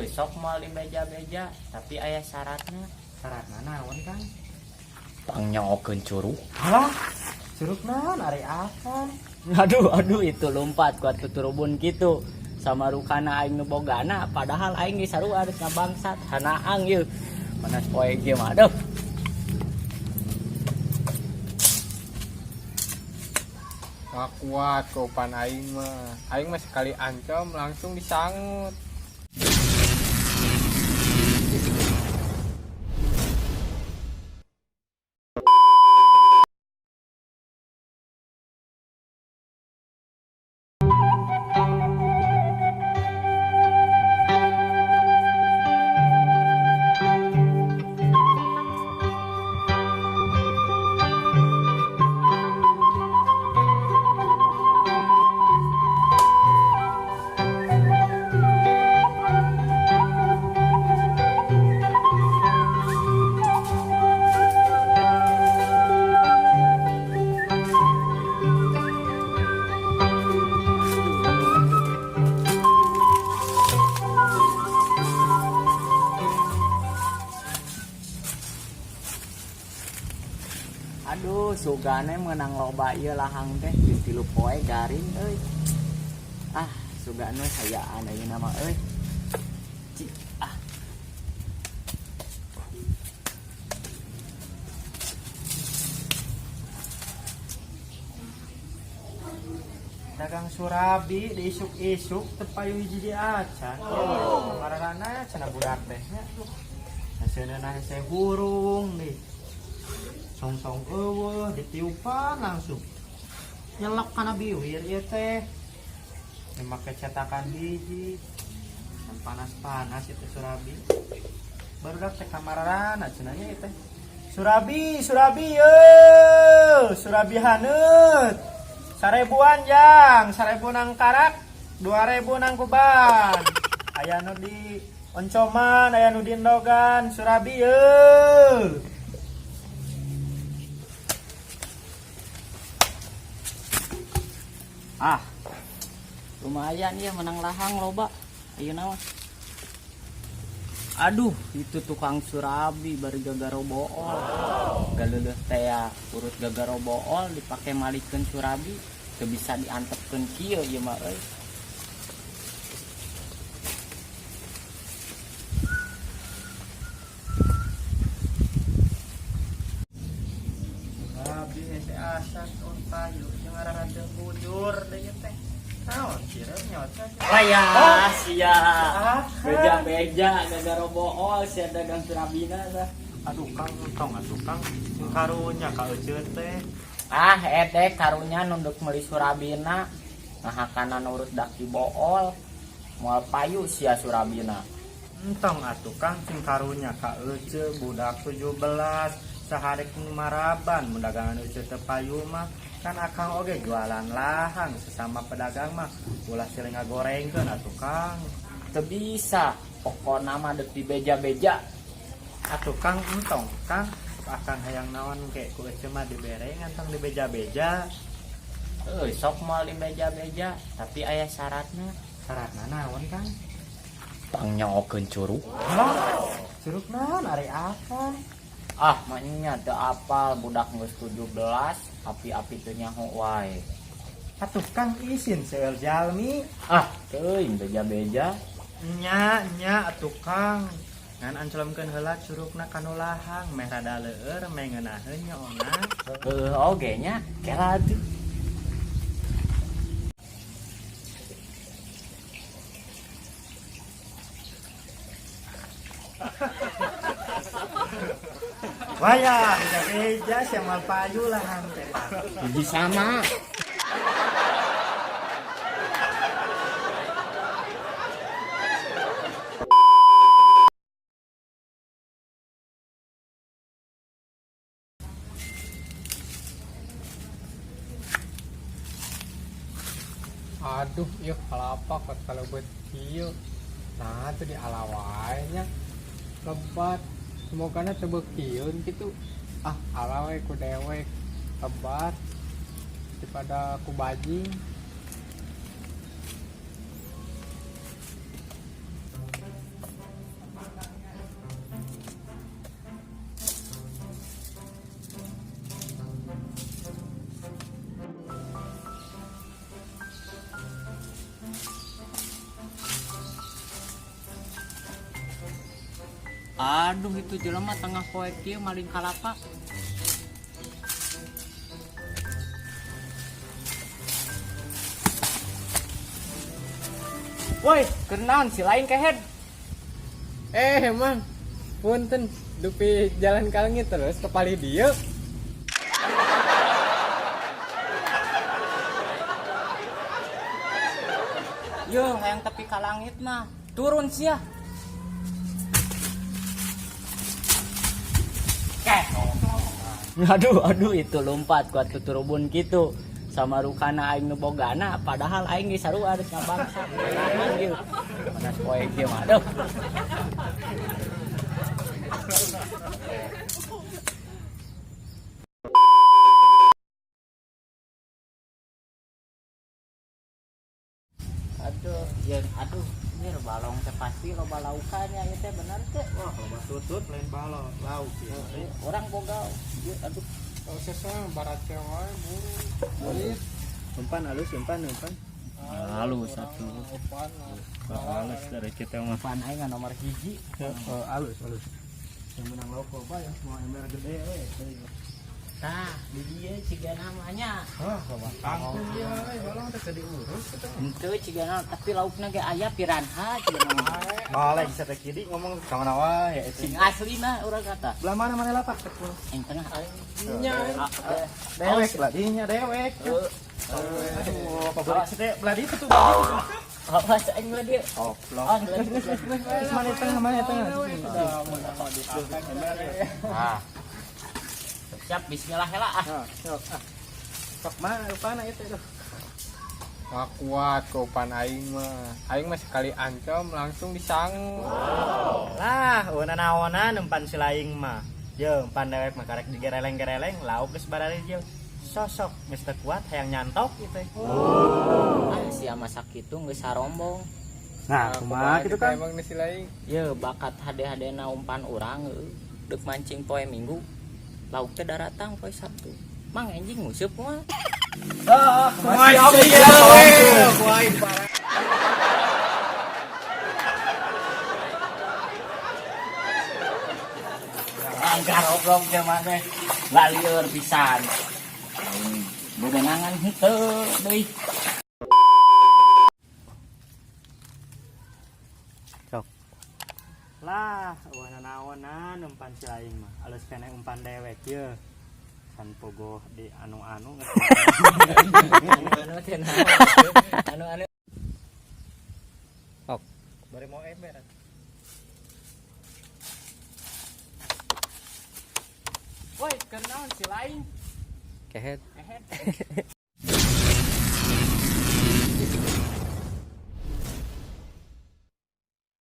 sok mau di beja-beja tapi aya syaratnya. Syaratna naon Kang? Pangnyokeun curug. Halah, curug naon ari akan? Aduh itu lompat kuat tuturubun gitu. Sama rukana aing nu bogana padahal aing ge sarua harus ngabangsat hanaang ieu. Manas poe ge mah aduh. Kuat kaupan aing mah sekali ancam langsung disangut. Aduh, sugane menang loba ieu lahang teh di 3 poe garing euy. Ah, sugane hayaan ayeuna mah euy. Ci, ah. Dagang surabi diisuk-isuk teu payu hiji di acan. Mararana cenah budak teh nya. Hasilna hese hurung nih. Song-song eueuh ditiupan langsung. Nyelok kana biwir ieu teh. Make cetakan hiji. Dan panas-panas itu surabi. Barudak teh kamararana cenah nya teh. Surabi ye. Surabi haneut. 1000-an jang, 1000 nang karak, 2000 nang kuban. Aya nu di oncoman, aya nu di endogan, surabi ye. Ah. Lumayan ya menang lahang loba. Ayeuna mah. Aduh, itu tukang surabi bari gagaro bool. Galeuleut teh urut gagaro bool dipake malikeun surabi, teu bisa diantepkeun kieu ieu mah euy. Surabi hese asan on payu jeung raradeung bujur deui teh. Naon cireu nyota? Layah sia. Ah, Beja-beja gagaro bool sia dagang surabina tah. aduh Kang, tong atuh Kang, karunya ka euceut teh. Ah, edek karunya nunduk meuli surabina. Ngahakana nurut daki bool. Moal payu sia surabina. Entong atuh Kang, cing karunya ka euceut budak 17 saharek nu maraban mun dagangan euceut teu payu mah. Kan akang oge jualan lahang sesama pedagang mah ulah silih ngagorengkeun atuh Kang. Teu bisa. Pokona mah deuk di beja-beja. Atuh Kang, entong Kang, akang hayang naon ke ku euceut mah diberengan tong di beja-beja. Euy, sok moal di beja-beja tapi aya syaratnya. Syaratna naon Kang? Pangnyokeun curug. Halah, curug naon ari akan? Ah, maknya teu apal budak geus 17, api-api teu nyaho wae. Atuh Kang izin seueur jalmi. Ah, teuing beja-beja. Nya atuh Kang. Ngan ancelomkeun heula curugna kanu lahang meh rada leueur meh ngeunaheun nya ona. Oge nya kela atuh. Wayah, beja sama payu lahang teh Pak. Hiji sama. Aduh, ieu kalapa kot kalau buat kieu. Nah, itu di alawainya lebat. Semoga na tebekieun gitu. Ah, alawai ku dewek lebat daripada ku bajing. Aduh itu jelema tengah poe kieu maling kalapa. Woi, kenaon si lain kehead. Emang punten dupi jalan kalengit terus ke pali dia. Yo, yang tepi ka langit mah turun sia. Aduh itu lompat kuat tuturubun gitu. Sama rukana aing nu bogana padahal aing ge sarua harus ngabangsa. Nahan ieu. Panas poe kieu mah aduh. Aduh, ini balong teh pasti loba laukannya ieu teh bener teh. Wah, loba tutut lain balon lauk ya. Orang boga ieu aduh. Prosesnya barat cewek buru. Umpan halus. Halus satu. Halus dari kita mah. Pan aing nomor 1. Halus. Yang menang lauk apa ya? Semua ember gede we. Tah, di dieu ciga namanya. Tangkung ya, balong teh diurus. Henteu ciga nama, tapi laukna ge aya piranha ciga nama. Boleh bisa teh kiri ngomong ka mana wae itu. Sing aslina urang kata. Belah mana lapak teh? Yang tengah aing. Nya. Dewek lah, dinya dewek. Aduh, favorit teh belah di tuh. Apa aing mah dia? Oh, Ah, mana tengah. Ah. Siap bismillah heula ah. Sok mah rupana itu. Wah kuat ke upan aing mah sekali ancam langsung disangu. Lah, naona nempan si laing mah. Ye, empan dewek mah karek digereleng-gereleng, lauk geus barari je. Sosok geus teu kuat hayang nyantok gitu. Ah, sia masak kitu geus sarombong. Nah, kumaha kitu kan? Emang nasi lain. Ye bakat hade-hadena umpan urang deuk mancing poe Minggu. Lauk teh daratang poe Sabtu. Mang anjing nguseup mah. Masih oke ya, kuain parah. Anggar oblong teh mah teh. Lalieur pisan. Bebenangan henteu deui. Lah, naona nempan si laing mah. Alus kene umpan dewek ye. Kan pogo di anu-anu Anu. Ok. Bari mau ember. Woi, kenaon si lain? Kehet. Ehet.